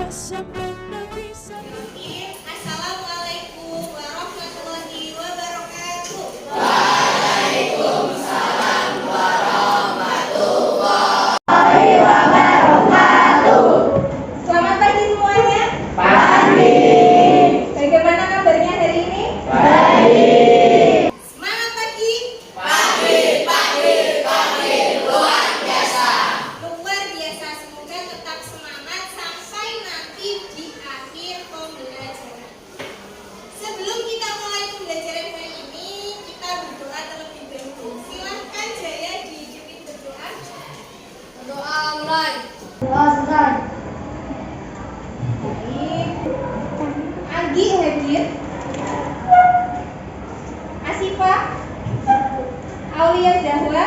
Assalamualaikum warahmatullahi wabarakatuh. Waalaikumsalam warahmatullahi wabarakatuh. Selamat pagi semuanya. Pagi. Bagaimana kabarnya hari ini? Baik. Semangat pagi. Pagi luar biasa. Luar biasa. Semoga tetap semangat sampai nanti di akhir pembelajaran. Sebelum kita mulai pembelajaran hari ini, kita berdoa terlebih dahulu. Silahkan Jaya diikuti berdoa. Doa mulai. Doa selesai. Baik. Agi hadir. Asifa. Aulia Zahra.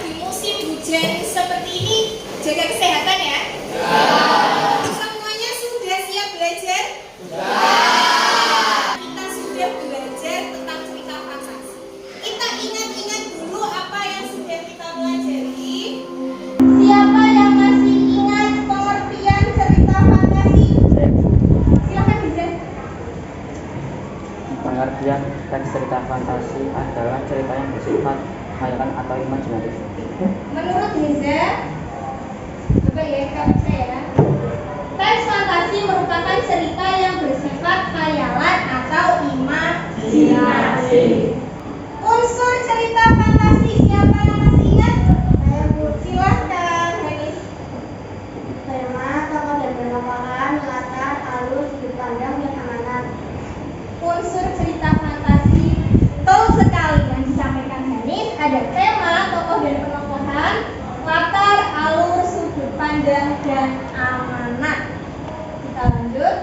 Di musim hujan seperti ini, jaga kesehatan ya. Semuanya sudah siap belajar? Kita sudah belajar tentang cerita fantasi. Kita ingat-ingat dulu apa yang sudah kita pelajari. Siapa yang masih ingat pengertian cerita fantasi? Silakan Bisa. Pengertian teks cerita fantasi adalah cerita yang bersifat khayalan atau imajinatif. Menurut Heza, coba ya kamu saya. Teks fantasi merupakan cerita yang bersifat khayalan atau imajinasi. Unsur cerita fantasi, siapa yang masih ingat? Silahkan, Hanis. Tema, tokoh dan penampakan, latar, alur, sudut pandang, dan amanat. Unsur cerita fantasi, betul sekali yang disampaikan Hanis. Ada tema, tokoh dan penokohan, latar, alur, sudut pandang, dan amanat. Kita lanjut.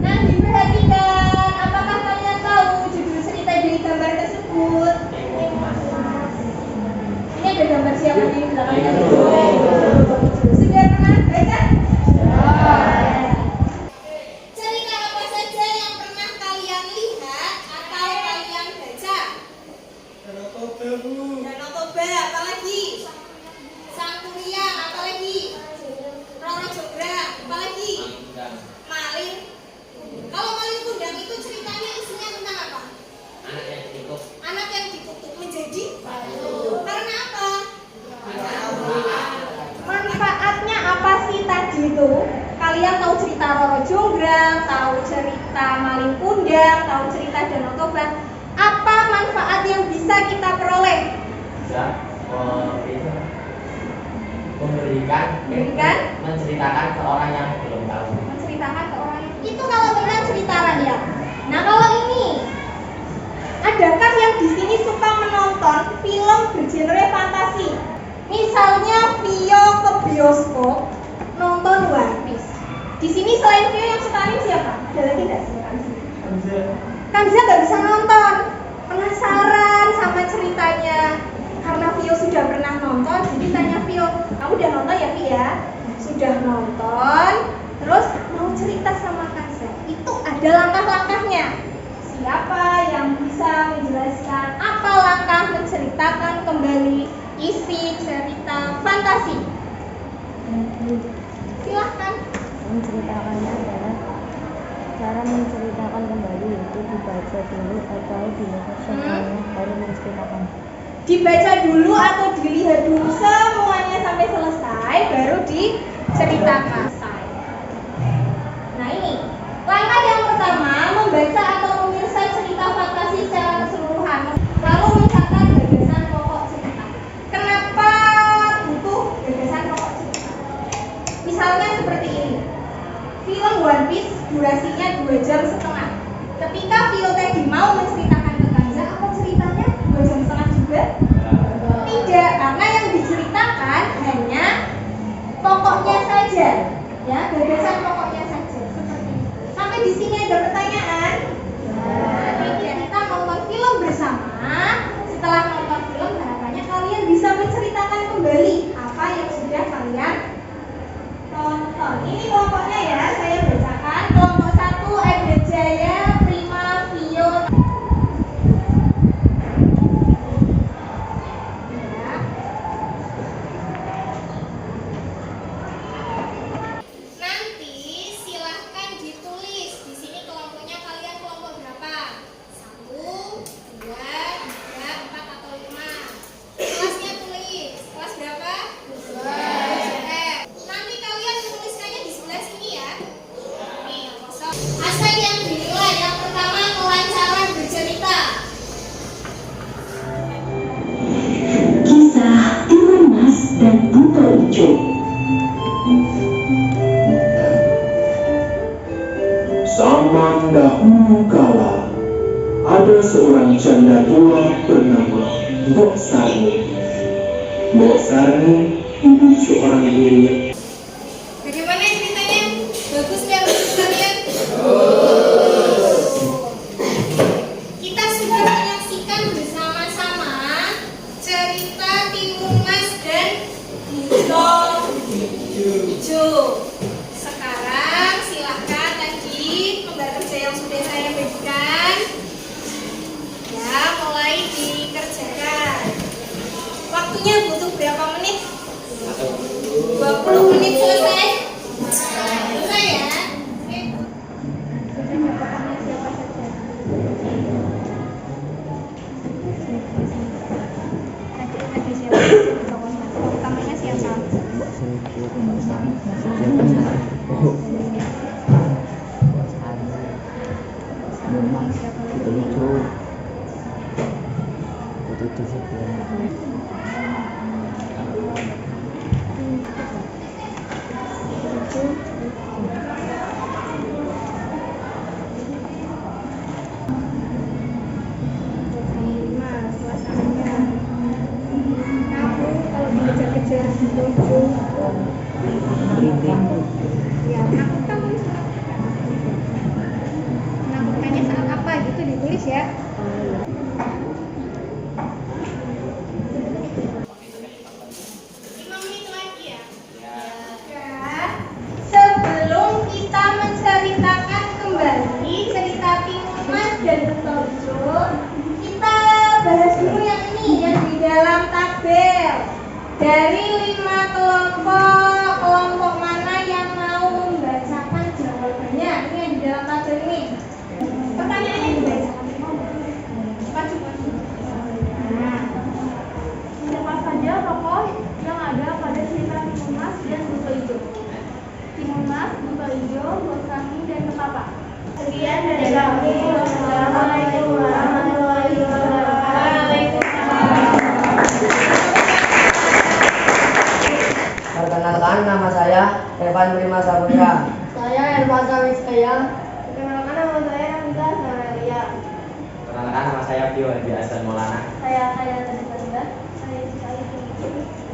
Nah, diperhatikan, apakah kalian tahu judul cerita dari gambar tersebut? Ini ada gambar siapa di belakangnya? Sudah pernah baca? Cerita apa saja yang pernah kalian lihat atau kalian baca? Danau Toba, apalagi? Sang Kuryang, apalagi? Roro Jonggrang, apalagi? Malin. Kalau Malin Kundang itu ceritanya isinya tentang apa? Anak yang dikutuk menjadi batu. Karena apa? Manfaatnya apa sih tadi itu? Kalian tahu cerita Roro Jonggrang, tahu cerita Malin Kundang, tahu cerita Danau Toba. Apa manfaat yang bisa kita peroleh? Bisa memberikan, menceritakan ke orang yang belum tahu. Menceritakan ke orang itu kalau benar cerita rakyat. Nah kalau ini, adakah yang di sini suka menonton film bergenre fantasi? Misalnya Vio ke bioskop nonton One Piece. Di sini selain Vio yang suka anime siapa? Ada lagi nggak suka anime? Kanza nggak bisa nonton, penasaran sama ceritanya. Karena Vio sudah pernah nonton, jadi tanya Vio, kamu udah nonton ya Vi ya? Sudah nonton, terus mau cerita sama Kanza. Itu ada langkah-langkahnya. Siapa yang bisa menjelaskan apa langkah menceritakan kembali isi cerita fantasi? Silahkan. Menceritakannya adalah cara menceritakan kembali, itu dibaca dulu atau dilihat semuanya baru menceritakan. Dibaca dulu atau dilihat dulu semuanya sampai selesai baru diceritakan. Nah ini langkah yang pertama, membaca atau menyelesaikan cerita fantasi secara keseluruhan, lalu mencatat gagasan pokok cerita. Kenapa butuh gagasan pokok cerita? Misalnya seperti ini, film One Piece durasinya 2,5 jam. Ketika Vio tadi mau menceritakan ke Kanza, apa ceritanya 2,5 jam juga? Tidak, karena yang diceritakan hanya pokoknya saja. buta hijau. Zaman dahulu kala, ada seorang janda tua bernama Mbok Sarni. Mbok Sarni itu seorang guru. Bagaimana ceritanya? Bagus nggak untuk kalian? Kita sudah menyaksikan bersama-sama cerita Timun Mas dan Hijau. Sekarang silahkan tadi lembar kerja yang sudah saya berikan, ya mulai dikerjakan. Waktunya butuh berapa menit? 20 menit selesai. Selesai ya. Oke. Adik siapa? Tokoh utamanya siapa? Mbak Sri, Mbak Sari, siapa Sari? Oh, Mbak Sari, Memang itu lucu. Itu disiplin. Kejar-kejar lucu. Kritik. Ya, menakutkan tulis. Menakutkannya saat apa gitu ditulis ya. 5 menit lagi ya. Ya. Sebelum kita menceritakan kembali cerita Timun Mas dan Buta Hijau, kita bahas dulu yang ini yang di dalam tabel. Dari 5 kelompok mana yang mau membacakan jawabannya? Ini yang di dalam tabel ini. Pertanyaannya dibacakan. Maju. Nah, siapa saja tokoh yang ada pada cerita Timun Mas dan Buta Hijau? Timun Mas, Buta Hijau, Mbok Sarni, dan Ketapa. Sekian dari kami. Wassalamualaikum warahmatullahi wabarakatuh. Perkenalkan, nama saya Evan Prima Saputra. Saya Ermasa Rizkaya. Perkenalkan, nama saya Hamzah Zakaria. Perkenalkan, nama saya Bio Hadi Hasan Maulana. Saya Tadi Farida. Saya sekali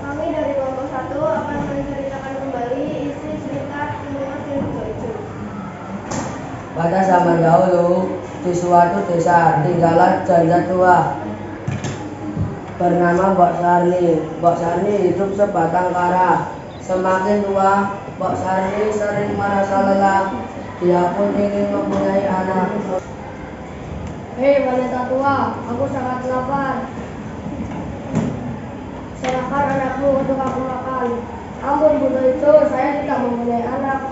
kami dari kelompok 1 akan menceritakan kembali isi cerita Timun Mas dan Buta Hijau. Pada zaman dahulu, di suatu desa tinggallah janda tua bernama Mbok Sarni. Mbok Sarni hidup sebatang kara. Semakin tua, Mbok Sarni sering merasa lelah. Dia pun ingin mempunyai anak. Hei wanita tua, aku sangat lapar. Serahkan anakmu untuk aku makan. Ampun Buta Hijau, saya tidak mempunyai anak.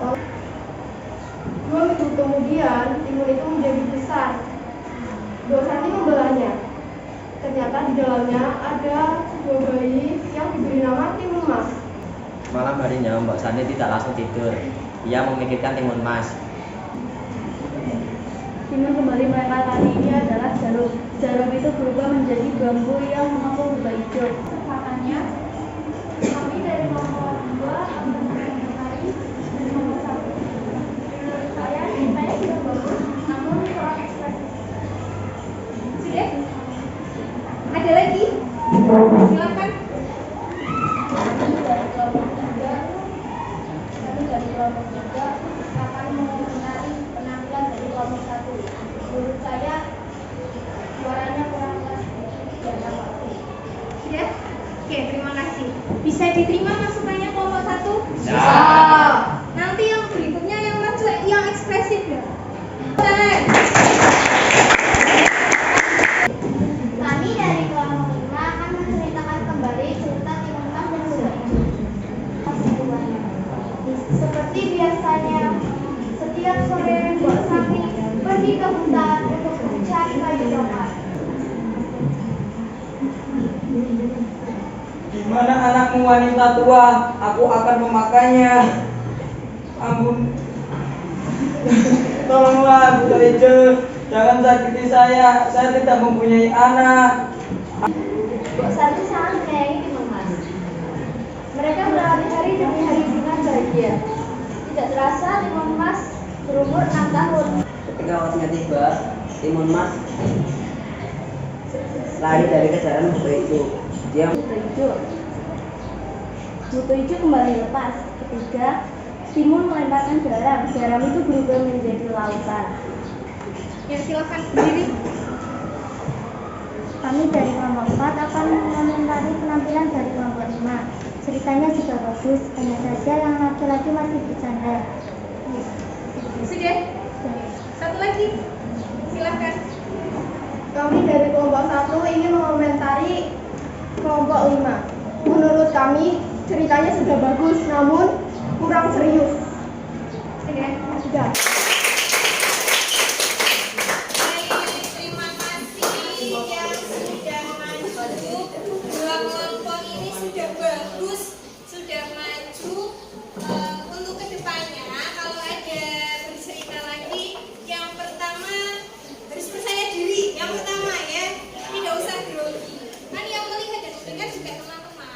2 minggu kemudian, timun itu menjadi besar. Mbok Sarni membelahnya. Ternyata di dalamnya ada sebuah bayi yang diberi nama Timun Mas. Malam harinya Mbak Sani tidak langsung tidur. Ia memikirkan Timun Mas. Timun kembali melengkar ini adalah jarum. Jarum itu berubah menjadi bambu yang mengapung Buta Hijau. Kesempatannya, kami dari kelompok 2 akan mengenai dari kelompok 1. Menurut saya, ceritanya sudah bagus, namun kurang ekspresif. Sudah? Ada lagi? Silakan. Kami dari kelompok 3 akan mengenai penampilan dari kelompok 1. Menurut saya suaranya kurang keras dan waktu. Sudah? Oke, terima kasih. Bisa diterima masukannya kelompok 1? Ya. Nanti yang berikutnya yang maju yang ekspresif ya. Dan kami dari kelompok 5 akan menceritakan kembali cerita Timun Mas dan Buta Hijau. Seperti biasanya, setiap sore Mbok Sarni pergi ke hutan untuk mencari kayu bakar. Di mana anakmu wanita tua? Aku akan memakannya. Ampun. Tolonglah Buta Hijau, jangan sakiti saya tidak mempunyai anak. Mbok Sarni sangat menyayangi Timun Mas. Mereka dirasa Timun Mas berumur 6 tahun. Ketika waktunya tiba, Timun Mas lari dari kejaran buto hijau. Dia Buto hijau kembali lepas. Ketiga, Timun melemparkan garam. Garam itu berubah menjadi lautan. Ya, silakan berdiri. Kami dari kelompok 4 akan mengomentari penampilan dari kelompok 5. Ceritanya juga bagus, hanya saja yang laki-laki masih bercanda. Sudah? Satu lagi. Silakan. Kami dari kelompok 1 ingin mengomentari kelompok 5. Menurut kami, ceritanya sudah bagus, namun kurang serius. Sudah? Sudah. Baik, terima kasih yang sudah maju. Dua kelompok ini sudah bagus, sudah maju. Untuk kedepannya, kalau ada bercerita lagi, yang pertama harus percaya diri. Yang pertama ya, tidak usah grogi. Kan yang melihat dan mendengar juga teman-teman.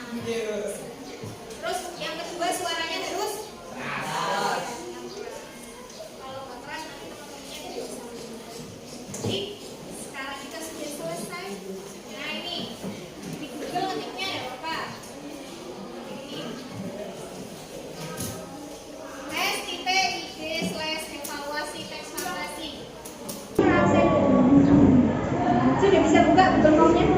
Terus yang kedua suaranya harus keras. Kalau nggak keras nanti teman-temannya tidak bisa mendengar. Jadi sekarang kita sudah selesai. Nah ini di Google ngetiknya ada apa? Ini tes.id/evaluasi teks fantasi. Sudah bisa buka Google Form-nya?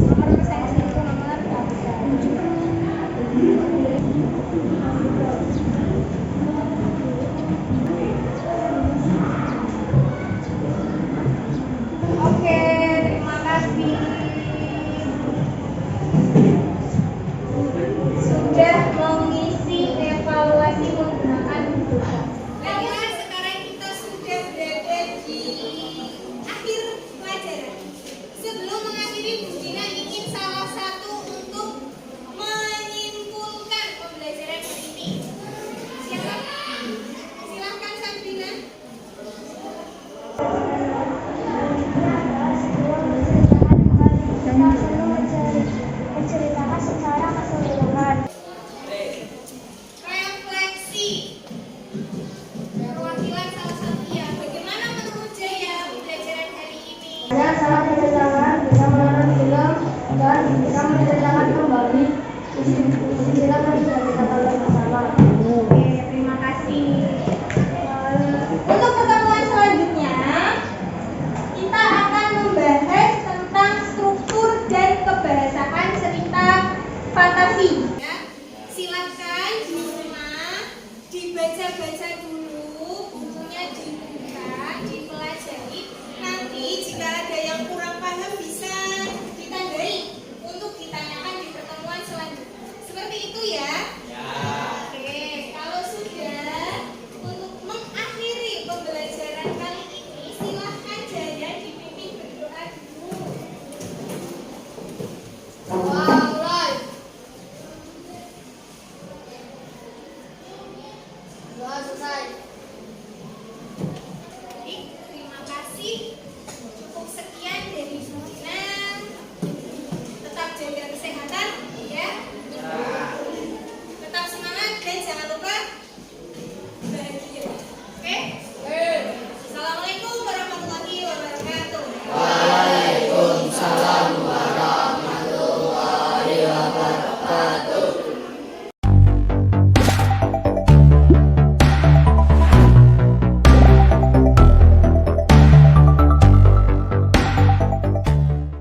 Nomor pesaing itu nomor 7. Oke, terima kasih. Sudah mengisi evaluasi menggunakan Google. Baiklah, sekarang kita sudah berada di akhir pelajaran. Sebelum mengakhiri, Bu Dina ingin salah satu untuk menyimpulkan pembelajaran hari ini. Silakan, silakan Sabrina. Menceritakan secara keseluruhan. Refleksi. Perwakilan salah satu ya. Bagaimana menurut Jaya pembelajaran hari ini? Saya sangat menceritakan bisa menonton film dan bisa menceritakan kembali istilah yang sudah kita pelajari.